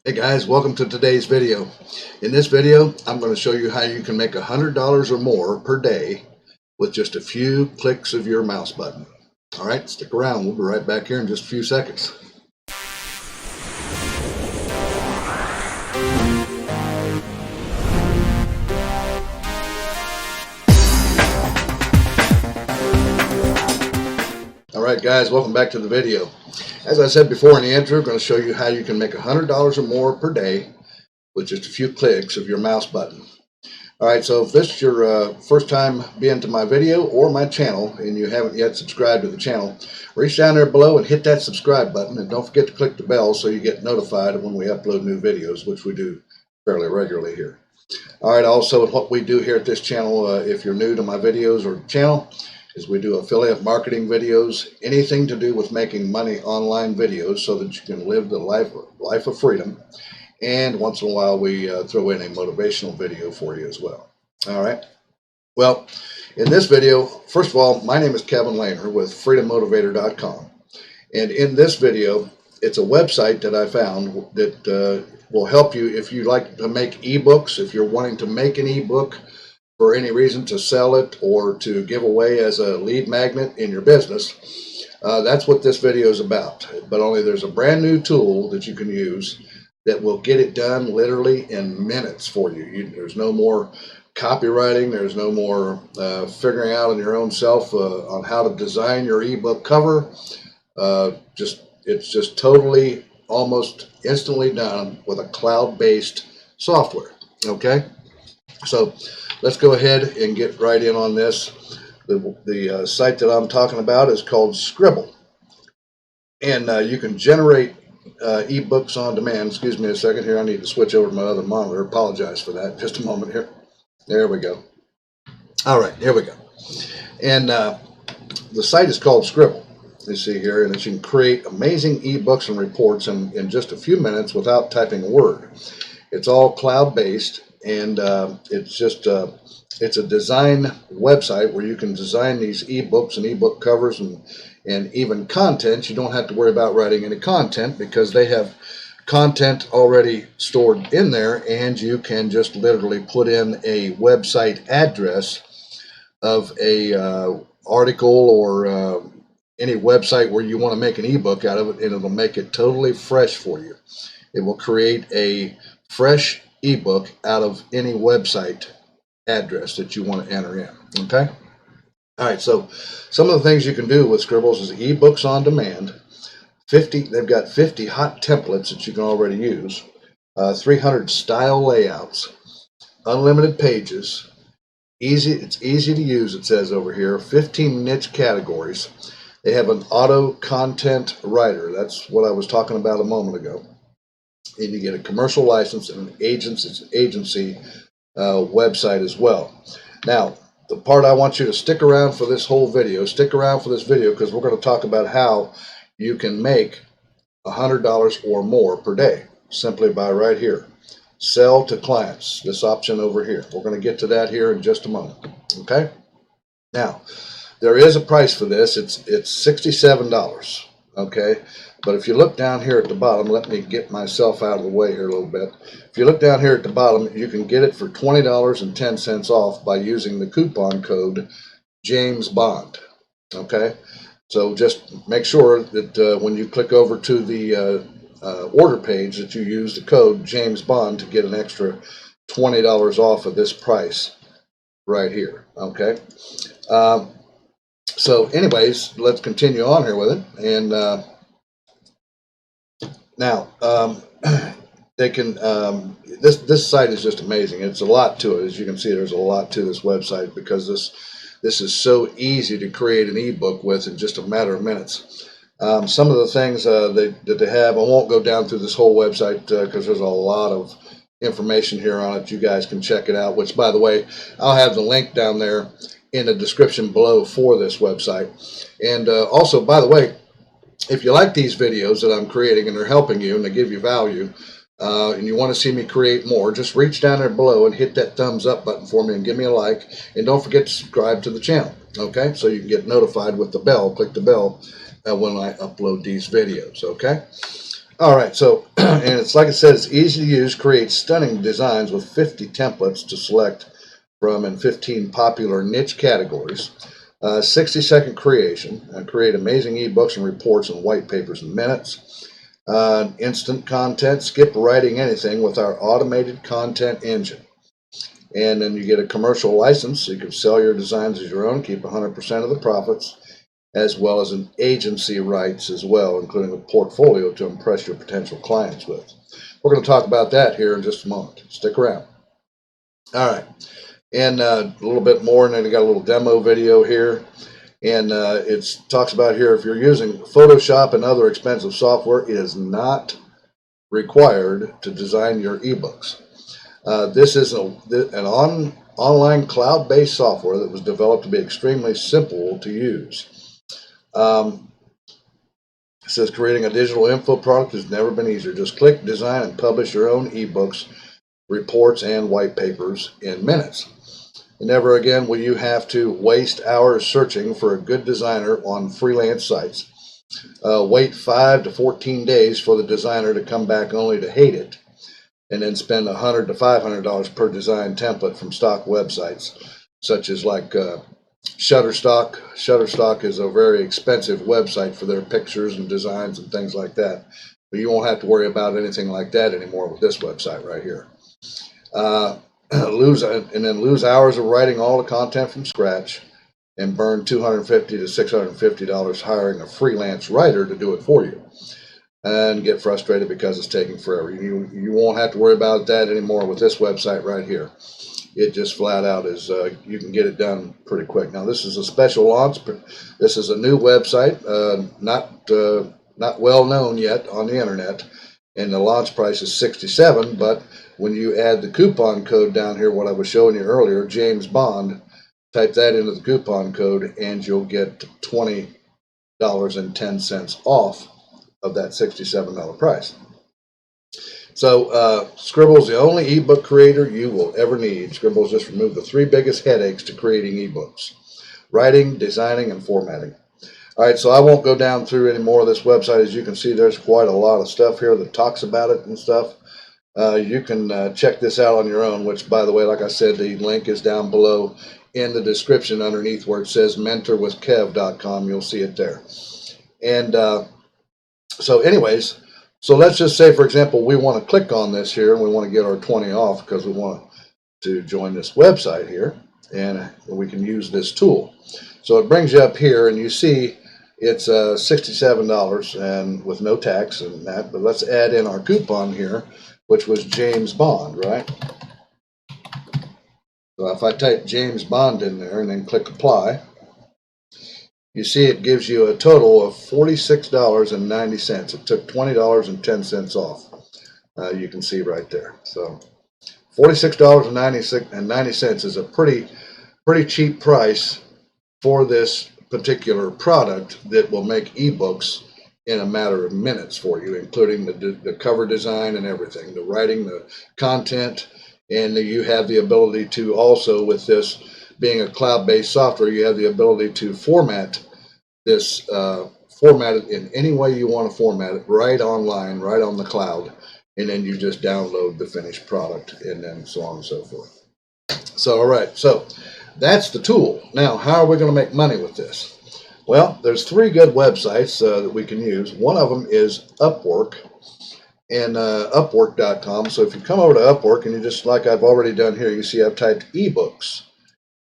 Hey guys, welcome to today's video. In this video, I'm going to show you how you can make $100 or more per day with just a few clicks of your mouse button. All right, stick around. We'll be right back here in just a few seconds. All right, guys, welcome back to the video. As I said before in the intro, I'm going to show you how you can make $100 or more per day with just a few clicks of your mouse button. All right, so if this is your first time being to my video or my channel and you haven't yet subscribed to the channel, reach down there below and hit that subscribe button, and don't forget to click the bell so you get notified when we upload new videos, which we do fairly regularly here. All right, also what we do here at this channel, if you're new to my videos or channel, is we do affiliate marketing videos, anything to do with making money online videos so that you can live the life of freedom. And once in a while, we throw in a motivational video for you as well. All right. Well, in this video, first of all, my name is Kevin Lehner with freedommotivator.com. And in this video, it's a website that I found that will help you if you like to make ebooks, if you're wanting to make an ebook for any reason to sell it or to give away as a lead magnet in your business. That's what this video is about. But only there's a brand new tool that you can use that will get it done literally in minutes for you. There's no more copywriting. There's no more figuring out on your own self on how to design your ebook cover. It's just totally, almost instantly done with a cloud-based software. Okay, so let's go ahead and get right in on this. The site that I'm talking about is called Scribble, and you can generate ebooks on demand. Excuse me a second here. I need to switch over to my other monitor. Apologize for that. Just a moment here. There we go. All right, here we go. And the site is called Scribble. You see here, and you can create amazing ebooks and reports in just a few minutes without typing a word. It's all cloud-based, and it's a design website where you can design these ebooks and ebook covers and even content. You don't have to worry about writing any content because they have content already stored in there, and you can just literally put in a website address of a article or any website where you want to make an ebook out of it, and it'll make it totally fresh for you. It will create a fresh ebook out of any website address that you want to enter in. Okay. All right. So some of the things you can do with Scribbles is ebooks on demand. They've got 50 hot templates that you can already use. 300 style layouts, unlimited pages. It's easy to use. It says over here, 15 niche categories. They have an auto content writer. That's what I was talking about a moment ago. And you get a commercial license and an agency website as well. Now, the part I want you to stick around for this video because we're going to talk about how you can make $100 or more per day simply by right here. Sell to clients, this option over here. We're going to get to that here in just a moment. Okay? Now, there is a price for this. It's $67. Okay? But if you look down here at the bottom, let me get myself out of the way here a little bit. If you look down here at the bottom, you can get it for $20.10 off by using the coupon code James Bond. Okay? So just make sure that when you click over to the order page that you use the code James Bond to get an extra $20 off of this price right here. Okay? So anyways, let's continue on here with it. And now, they can, this site is just amazing. It's a lot to it. As you can see, there's a lot to this website because this is so easy to create an ebook with in just a matter of minutes. Some of the things that they have, I won't go down through this whole website because there's a lot of information here on it. You guys can check it out, which, by the way, I'll have the link down there in the description below for this website. And also, by the way, if you like these videos that I'm creating and they're helping you and they give you value, and you want to see me create more, just reach down there below and hit that thumbs up button for me and give me a like. And don't forget to subscribe to the channel, okay? So you can get notified with the bell. Click the bell when I upload these videos, okay? All right, so, and it's like I said, it's easy to use, create stunning designs with 50 templates to select from in 15 popular niche categories. 60-second creation, create amazing ebooks and reports and white papers in minutes. Instant content, skip writing anything with our automated content engine. And then you get a commercial license, so you can sell your designs as your own, keep 100% of the profits, as well as an agency rights as well, including a portfolio to impress your potential clients with. We're going to talk about that here in just a moment. Stick around. All right, and a little bit more, and then we got a little demo video here. And it talks about here, if you're using Photoshop and other expensive software, it is not required to design your ebooks. This is an online cloud-based software that was developed to be extremely simple to use. It says creating a digital info product has never been easier. Just click, design, and publish your own ebooks, reports, and white papers in minutes. And never again will you have to waste hours searching for a good designer on freelance sites. Wait 5 to 14 days for the designer to come back only to hate it, and then spend $100 to $500 per design template from stock websites, such as like Shutterstock. Shutterstock is a very expensive website for their pictures and designs and things like that. But you won't have to worry about anything like that anymore with this website right here. Lose hours of writing all the content from scratch, and burn $250 to $650 hiring a freelance writer to do it for you, and get frustrated because it's taking forever. You won't have to worry about that anymore with this website right here. It just flat out is, you can get it done pretty quick. Now this is a special launch. This is a new website, not well known yet on the internet, and the launch price is $67. But when you add the coupon code down here, what I was showing you earlier, James Bond, type that into the coupon code, and you'll get $20.10 off of that $67 price. So Scribble's the only ebook creator you will ever need. Scribble's just removed the 3 biggest headaches to creating ebooks: writing, designing, and formatting. All right, so I won't go down through any more of this website. As you can see, there's quite a lot of stuff here that talks about it and stuff. You can check this out on your own, which, by the way, like I said, the link is down below in the description underneath where it says mentorwithkev.com. You'll see it there. And so anyways, so let's just say, for example, we want to click on this here and we want to get our 20 off because we want to join this website here, and we can use this tool. So it brings you up here and you see it's $67 and with no tax and that, but let's add in our coupon here, which was James Bond, right? So if I type James Bond in there and then click apply, you see it gives you a total of $46.90. It took $20.10 off. You can see right there. So $46.90 is a pretty cheap price for this particular product that will make ebooks in a matter of minutes for you, including the cover design and everything, the writing, the content, and you have the ability to also, with this being a cloud-based software, you have the ability to format this, format it in any way you want to format it, right online, right on the cloud, and then you just download the finished product, and then so on and so forth. So, all right, so that's the tool. Now, how are we going to make money with this? Well, there's 3 good websites that we can use. One of them is Upwork, and Upwork.com. So if you come over to Upwork and you just, like I've already done here, you see I've typed ebooks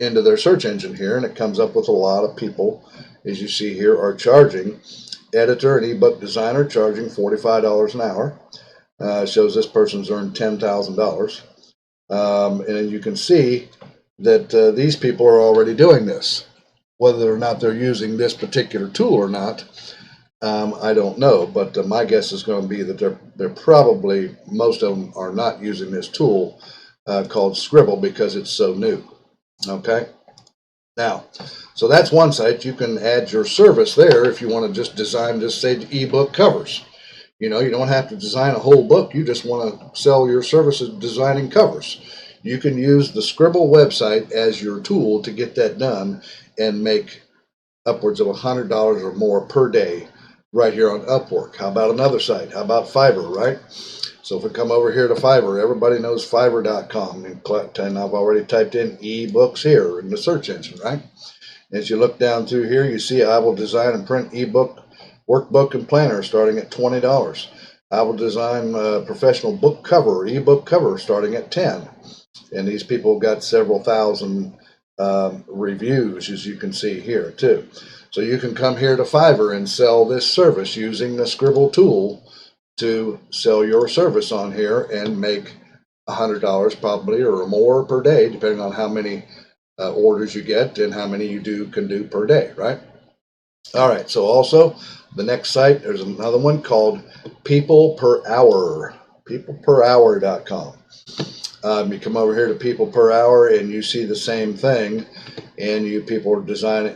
into their search engine here, and it comes up with a lot of people, as you see here, are charging. Editor and ebook designer charging $45 an hour. Shows this person's earned $10,000. And you can see that these people are already doing this. Whether or not they're using this particular tool or not, I don't know, but my guess is going to be that they're probably, most of them are not using this tool called Scribble because it's so new. Okay, now, so that's one site. You can add your service there if you want to just design, just say, ebook covers. You know, you don't have to design a whole book. You just want to sell your services designing covers. You can use the Scribble website as your tool to get that done and make upwards of $100 or more per day right here on Upwork. How about another site? How about Fiverr, right? So if we come over here to Fiverr, everybody knows Fiverr.com, and I've already typed in ebooks here in the search engine, right? As you look down through here, you see I will design and print ebook, workbook, and planner starting at $20. I will design a professional book cover, ebook cover starting at $10. And these people got several thousand reviews, as you can see here too. So you can come here to Fiverr and sell this service using the Scribble tool to sell your service on here and make $100 probably or more per day, depending on how many orders you get and how many you can do per day, right? All right, so also the next site, there's another one called People Per Hour, peopleperhour.com. You come over here to People Per Hour and you see the same thing, and people are designing,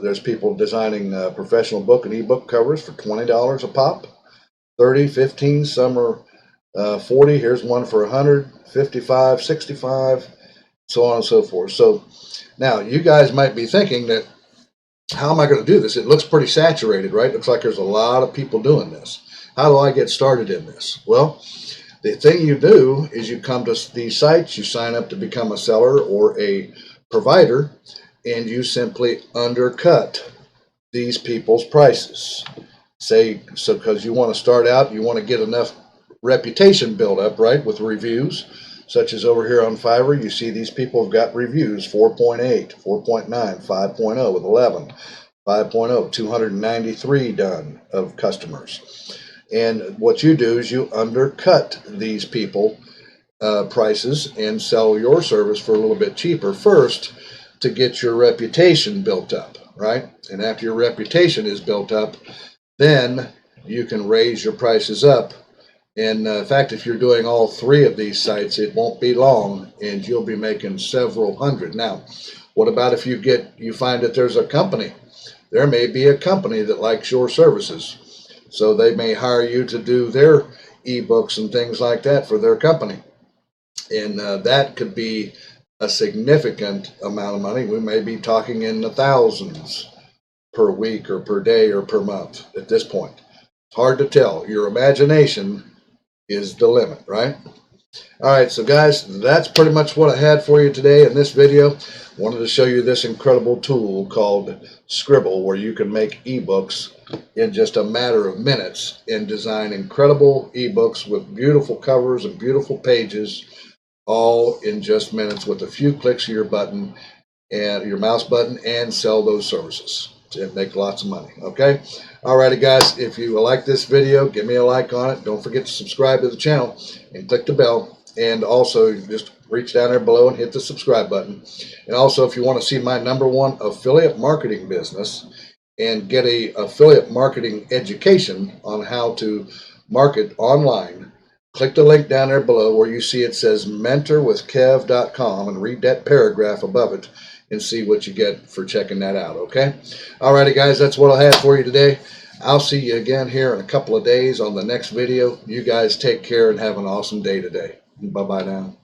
there's people designing professional book and ebook covers for $20 a pop, 30, 15, some are 40. Here's one for 100, 55, 65, so on and so forth. So now you guys might be thinking that, how am I going to do this? It looks pretty saturated, right? It looks like there's a lot of people doing this. How do I get started in this? Well, the thing you do is you come to these sites, you sign up to become a seller or a provider, and you simply undercut these people's prices. Say, so because you want to start out, you want to get enough reputation built up, right, with reviews, such as over here on Fiverr. You see these people have got reviews 4.8, 4.9, 5.0 with 11, 5.0, 293 done of customers. And what you do is you undercut these people prices and sell your service for a little bit cheaper first to get your reputation built up, right? And after your reputation is built up, then you can raise your prices up. And in fact, if you're doing all three of these sites, it won't be long and you'll be making several hundred. Now, what about if you find that there's a company? There may be a company that likes your services. So they may hire you to do their ebooks and things like that for their company. And that could be a significant amount of money. We may be talking in the thousands per week or per day or per month at this point. It's hard to tell. Your imagination is the limit, right? All right, so guys, that's pretty much what I had for you today in this video. Wanted to show you this incredible tool called Scribble, where you can make ebooks in just a matter of minutes and design incredible ebooks with beautiful covers and beautiful pages, all in just minutes with a few clicks of your button and your mouse button, and sell those services and make lots of money. Okay, alrighty guys, if you like this video, give me a like on it. Don't forget to subscribe to the channel and click the bell, and also just reach down there below and hit the subscribe button. And also, if you want to see my #1 affiliate marketing business and get a affiliate marketing education on how to market online, click the link down there below where you see it says mentorwithkev.com and read that paragraph above it and see what you get for checking that out, okay? Alrighty guys, that's what I have for you today. I'll see you again here in a couple of days on the next video. You guys take care and have an awesome day today. Bye-bye now.